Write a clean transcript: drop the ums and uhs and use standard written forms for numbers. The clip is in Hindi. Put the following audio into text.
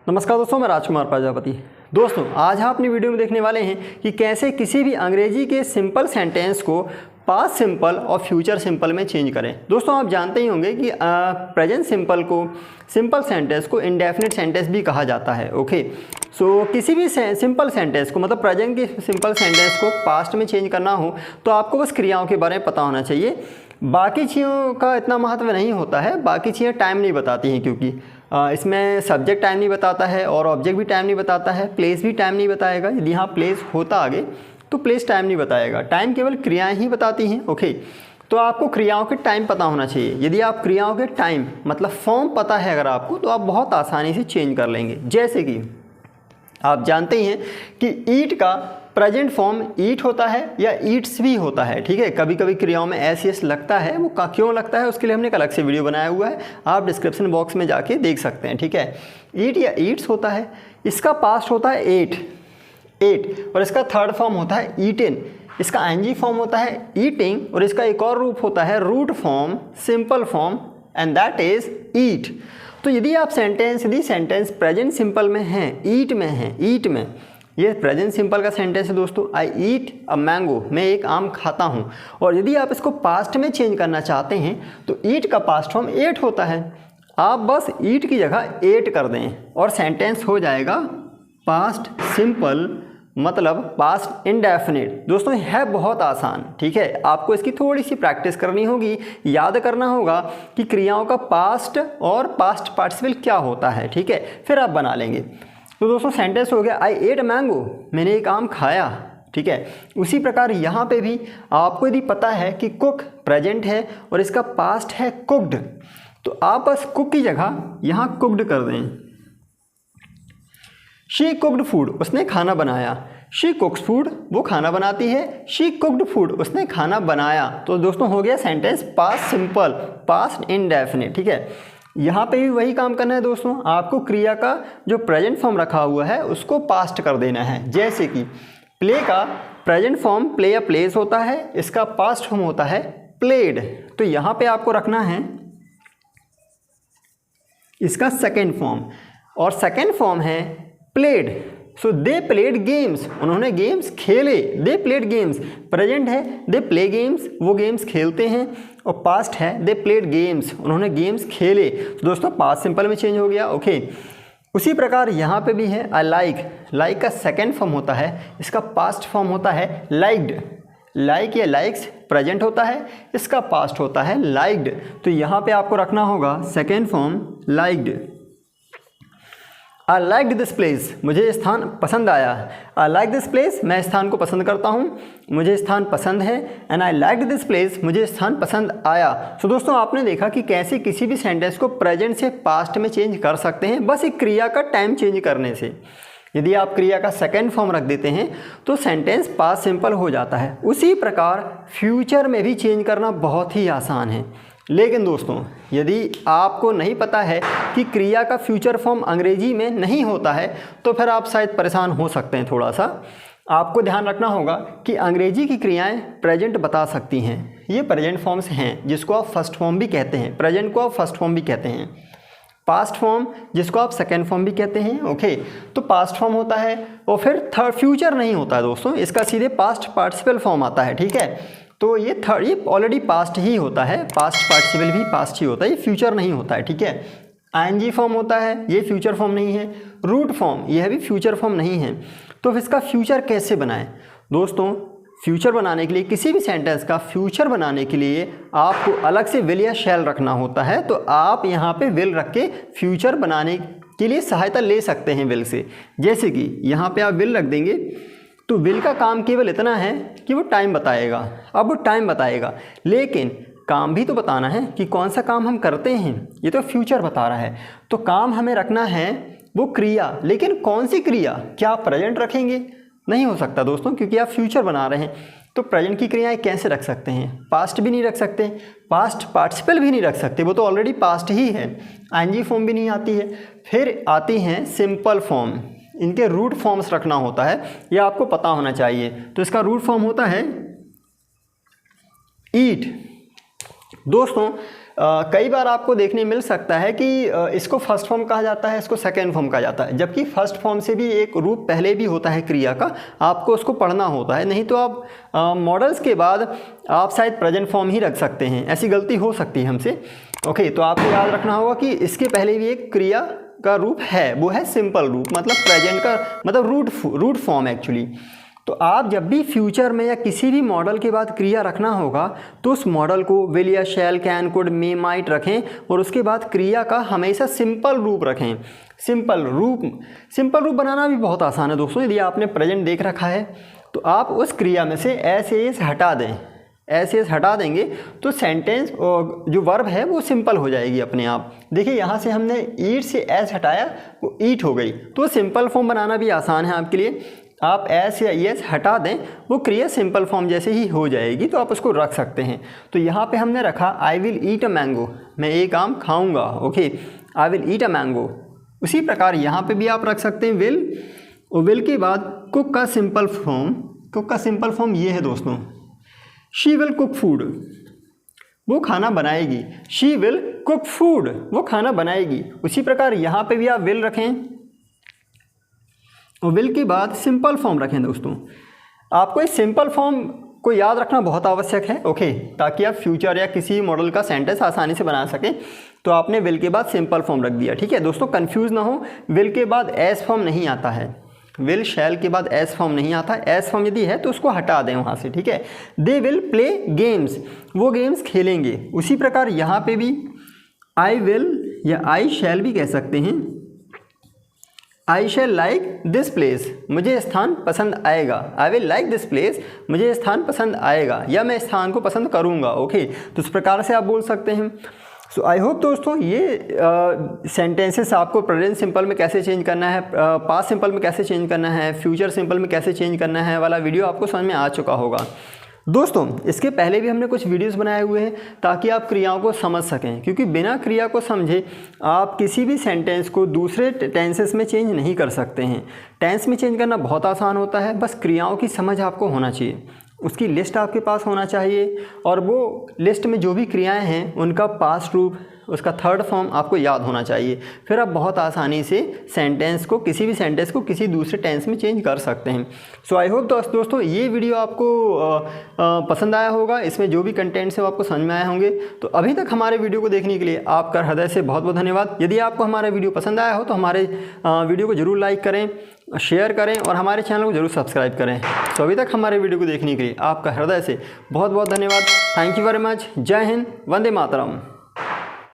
नमस्कार दोस्तों, मैं राजकुमार प्रजापति। दोस्तों आज हम अपनी वीडियो में देखने वाले हैं कि कैसे किसी भी अंग्रेजी के सिंपल सेंटेंस को पास्ट सिंपल और फ्यूचर सिंपल में चेंज करें। दोस्तों आप जानते ही होंगे कि प्रेजेंट सिंपल को, सिंपल सेंटेंस को इंडेफिनिट सेंटेंस भी कहा जाता है। ओके, सो किसी भी सिंपल सेंटेंस को, मतलब प्रेजेंट के सिंपल सेंटेंस को पास्ट में चेंज करना हो तो आपको बस क्रियाओं के बारे में पता होना चाहिए। बाकी चीज़ों का इतना महत्व नहीं होता है, बाकी चीज़ें टाइम नहीं बताती हैं, क्योंकि इसमें सब्जेक्ट टाइम नहीं बताता है और ऑब्जेक्ट भी टाइम नहीं बताता है, प्लेस भी टाइम नहीं बताएगा। यदि यहाँ प्लेस होता आगे तो प्लेस टाइम नहीं बताएगा, टाइम केवल क्रियाएं ही बताती हैं। ओके, तो आपको क्रियाओं के टाइम पता होना चाहिए। यदि आप क्रियाओं के टाइम मतलब फॉर्म पता है अगर आपको, तो आप बहुत आसानी से चेंज कर लेंगे। जैसे कि आप जानते ही हैं कि ईट का प्रेजेंट फॉर्म ईट होता है या ईट्स भी होता है। ठीक है, कभी कभी क्रियाओं में एस एस लगता है, वो क्यों लगता है उसके लिए हमने एक अलग से वीडियो बनाया हुआ है, आप डिस्क्रिप्शन बॉक्स में जाके देख सकते हैं। ठीक है, ईट या ईट्स होता है, इसका पास्ट होता है एट और इसका थर्ड फॉर्म होता है ईटेन, इसका एनजी फॉर्म होता है ईटिंग और इसका एक और रूप होता है root form, simple form, and that is it. तो यदि आप सेंटेंस प्रेजेंट सिंपल में है, ईट में है, ईट में, ये प्रेजेंट सिंपल का सेंटेंस है दोस्तों। आई ईट अ मैंगो, मैं एक आम खाता हूँ। और यदि आप इसको पास्ट में चेंज करना चाहते हैं तो ईट का पास्ट फॉर्म एट होता है, आप बस ईट की जगह एट कर दें और सेंटेंस हो जाएगा पास्ट सिंपल, मतलब पास्ट इंडेफिनिट। दोस्तों है बहुत आसान। ठीक है, आपको इसकी थोड़ी सी प्रैक्टिस करनी होगी, याद करना होगा कि क्रियाओं का पास्ट और पास्ट पार्टिसिपल क्या होता है। ठीक है, फिर आप बना लेंगे। तो दोस्तों सेंटेंस हो गया आई एट मैंगो, मैंने एक आम खाया। ठीक है, उसी प्रकार यहाँ पे भी आपको यदि पता है कि कुक प्रेजेंट है और इसका पास्ट है कुक्ड, तो आप बस कुक की जगह यहाँ कुक्ड कर दें। शी कुक्ड फूड, उसने खाना बनाया। शी कुक्स फूड, वो खाना बनाती है। शी कुक्ड फूड, उसने खाना बनाया। तो दोस्तों हो गया sentence past simple, past indefinite. ठीक है, यहाँ पे भी वही काम करना है दोस्तों, आपको क्रिया का जो प्रेजेंट फॉर्म रखा हुआ है उसको पास्ट कर देना है। जैसे कि प्ले का प्रेजेंट फॉर्म प्ले या प्लेस होता है, इसका पास्ट फॉर्म होता है प्लेड। तो यहाँ पे आपको रखना है इसका सेकेंड फॉर्म, और सेकेंड फॉर्म है played. So they played games, उन्होंने गेम्स खेले। दे प्लेड गेम्स, प्रेजेंट है दे प्ले गेम्स, वो गेम्स खेलते हैं, और पास्ट है दे प्लेड गेम्स, उन्होंने गेम्स खेले। तो दोस्तों पास्ट सिंपल में चेंज हो गया। ओके, उसी प्रकार यहाँ पे भी है आई लाइक का सेकेंड फॉर्म होता है, इसका पास्ट फॉर्म होता है लाइक्ड। लाइक या लाइक्स प्रेजेंट होता है, इसका पास्ट होता है लाइक्ड। तो यहाँ पे आपको रखना होगा second form liked. I liked this place, मुझे स्थान पसंद आया। आई लाइक दिस प्लेस, मैं स्थान को पसंद करता हूँ, मुझे स्थान पसंद है। And I liked this place, मुझे स्थान पसंद आया। तो दोस्तों आपने देखा कि कैसे किसी भी सेंटेंस को प्रेजेंट से पास्ट में चेंज कर सकते हैं, बस एक क्रिया का टाइम चेंज करने से। यदि आप क्रिया का सेकेंड फॉर्म रख देते हैं तो सेंटेंस पास्ट सिंपल हो जाता है। उसी प्रकार फ्यूचर में भी चेंज करना बहुत ही आसान है। लेकिन दोस्तों यदि आपको नहीं पता है कि क्रिया का फ्यूचर फॉर्म अंग्रेजी में नहीं होता है तो फिर आप शायद परेशान हो सकते हैं। थोड़ा सा आपको ध्यान रखना होगा कि अंग्रेजी की क्रियाएं प्रेजेंट बता सकती हैं। ये प्रेजेंट फॉर्म्स हैं जिसको आप फर्स्ट फॉर्म भी कहते हैं, प्रेजेंट को आप फर्स्ट फॉर्म भी कहते हैं, पास्ट फॉर्म जिसको आप सेकेंड फॉर्म भी कहते हैं। ओके, तो पास्ट फॉर्म होता है और फिर थर्ड फ्यूचर नहीं होता है दोस्तों, इसका सीधे पास्ट पार्टिसिपल फॉर्म आता है। ठीक है, तो ये ऑलरेडी पास्ट ही होता है, पास्ट पार्टिसिपल भी पास्ट ही होता है, ये फ्यूचर नहीं होता है। ठीक है, आईएनजी फॉर्म होता है, ये फ्यूचर फॉर्म नहीं है। रूट फॉर्म, यह भी फ्यूचर फॉर्म नहीं है। तो इसका फ्यूचर कैसे बनाएं दोस्तों? फ्यूचर बनाने के लिए, किसी भी सेंटेंस का फ्यूचर बनाने के लिए आपको अलग से विल या शैल रखना होता है। तो आप यहाँ पे विल रख के फ्यूचर बनाने के लिए सहायता ले सकते हैं विल से। जैसे कि यहाँ पे आप विल रख देंगे तो विल का काम केवल इतना है कि वो टाइम बताएगा। अब वो टाइम बताएगा, लेकिन काम भी तो बताना है कि कौन सा काम हम करते हैं। ये तो फ्यूचर बता रहा है, तो काम हमें रखना है वो क्रिया। लेकिन कौन सी क्रिया? क्या आप प्रेजेंट रखेंगे? नहीं हो सकता दोस्तों, क्योंकि आप फ्यूचर बना रहे हैं। तो प्रेजेंट की क्रियाएं कैसे रख सकते हैं? पास्ट भी नहीं रख सकते, पास्ट पार्टिसिपल भी नहीं रख सकते, वो तो ऑलरेडी पास्ट ही है। आईएनजी फॉर्म भी नहीं आती है। फिर आती हैं सिंपल फॉर्म, इनके रूट फॉर्म्स रखना होता है, ये आपको पता होना चाहिए। तो इसका रूट फॉर्म होता है ईट। दोस्तों कई बार आपको देखने मिल सकता है कि इसको फर्स्ट फॉर्म कहा जाता है, इसको सेकेंड फॉर्म कहा जाता है, जबकि फर्स्ट फॉर्म से भी एक रूप पहले भी होता है क्रिया का, आपको उसको पढ़ना होता है। नहीं तो आप मॉडल्स के बाद आप शायद प्रेजेंट फॉर्म ही रख सकते हैं, ऐसी गलती हो सकती है हमसे। ओके, तो आपको याद रखना होगा कि इसके पहले भी एक क्रिया का रूप है, वो है सिंपल रूप, मतलब प्रेजेंट का मतलब रूट फॉर्म एक्चुअली। तो आप जब भी फ्यूचर में या किसी भी मॉडल के बाद क्रिया रखना होगा तो उस मॉडल को विल या शैल, कैन, कुड, मे, माइट रखें और उसके बाद क्रिया का हमेशा सिंपल रूप रखें। सिंपल रूप बनाना भी बहुत आसान है दोस्तों। यदि आपने प्रेजेंट देख रखा है तो आप उस क्रिया में से एस एस हटा दें, एस एस हटा देंगे तो सेंटेंस जो वर्ब है वो सिंपल हो जाएगी अपने आप। देखिए यहाँ से हमने ईट से एस हटाया, वो ईट हो गई, तो सिंपल फॉर्म बनाना भी आसान है आपके लिए। आप एस या एस हटा दें, वो क्रिया सिंपल फॉर्म जैसे ही हो जाएगी, तो आप उसको रख सकते हैं। तो यहाँ पे हमने रखा I will eat a mango, मैं एक आम खाऊंगा। Okay, I will eat a mango. उसी प्रकार यहाँ पे भी आप रख सकते हैं विल, और विल के बाद कुक का सिंपल फॉर्म ये है दोस्तों, शी विल कुक फूड, वो खाना बनाएगी। शी विल कुक फूड, वो खाना बनाएगी। उसी प्रकार यहाँ पे भी आप विल रखें और विल के बाद सिंपल फॉर्म रखें दोस्तों। आपको इस सिंपल फॉर्म को याद रखना बहुत आवश्यक है, ओके, ताकि आप फ्यूचर या किसी मॉडल का सेंटेंस आसानी से बना सकें। तो आपने विल के बाद सिंपल फॉर्म रख दिया, ठीक है दोस्तों। कंफ्यूज ना हो, विल के बाद एस फॉर्म नहीं आता है, विल शैल के बाद एस फॉर्म नहीं आता। एस फॉर्म यदि है तो उसको हटा दें वहाँ से, ठीक है। दे विल प्ले गेम्स, वो गेम्स खेलेंगे। उसी प्रकार यहाँ पे भी आई विल या आई शैल भी कह सकते हैं, आई शैल लाइक दिस प्लेस, मुझे स्थान पसंद आएगा। I will like this place, मुझे स्थान पसंद आएगा, या मैं स्थान को पसंद करूँगा। ओके, तो इस प्रकार से आप बोल सकते हैं। सो आई होप दोस्तों ये सेंटेंसेस आपको प्रेजेंट सिंपल में कैसे चेंज करना है, पास्ट सिंपल में कैसे चेंज करना है, फ्यूचर सिंपल में कैसे चेंज करना है वाला वीडियो आपको समझ में आ चुका होगा। दोस्तों इसके पहले भी हमने कुछ वीडियोस बनाए हुए हैं ताकि आप क्रियाओं को समझ सकें, क्योंकि बिना क्रिया को समझे आप किसी भी सेंटेंस को दूसरे टेंसेस में चेंज नहीं कर सकते हैं। टेंस में चेंज करना बहुत आसान होता है, बस क्रियाओं की समझ आपको होना चाहिए, उसकी लिस्ट आपके पास होना चाहिए, और वो लिस्ट में जो भी क्रियाएं हैं उनका पास्ट रूप, उसका थर्ड फॉर्म आपको याद होना चाहिए। फिर आप बहुत आसानी से सेंटेंस को, किसी भी सेंटेंस को किसी दूसरे टेंस में चेंज कर सकते हैं। सो आई होप दोस्तों ये वीडियो आपको पसंद आया होगा, इसमें जो भी कंटेंट्स है वो आपको समझ में आए होंगे। तो अभी तक हमारे वीडियो को देखने के लिए आपका हृदय से बहुत बहुत धन्यवाद। यदि आपको हमारा वीडियो पसंद आया हो तो हमारे वीडियो को ज़रूर लाइक करें, शेयर करें और हमारे चैनल को जरूर सब्सक्राइब करें। तो अभी तक हमारे वीडियो को देखने के लिए आपका हृदय से बहुत बहुत धन्यवाद। Thank you very much. जय हिंद, वंदे मातरम।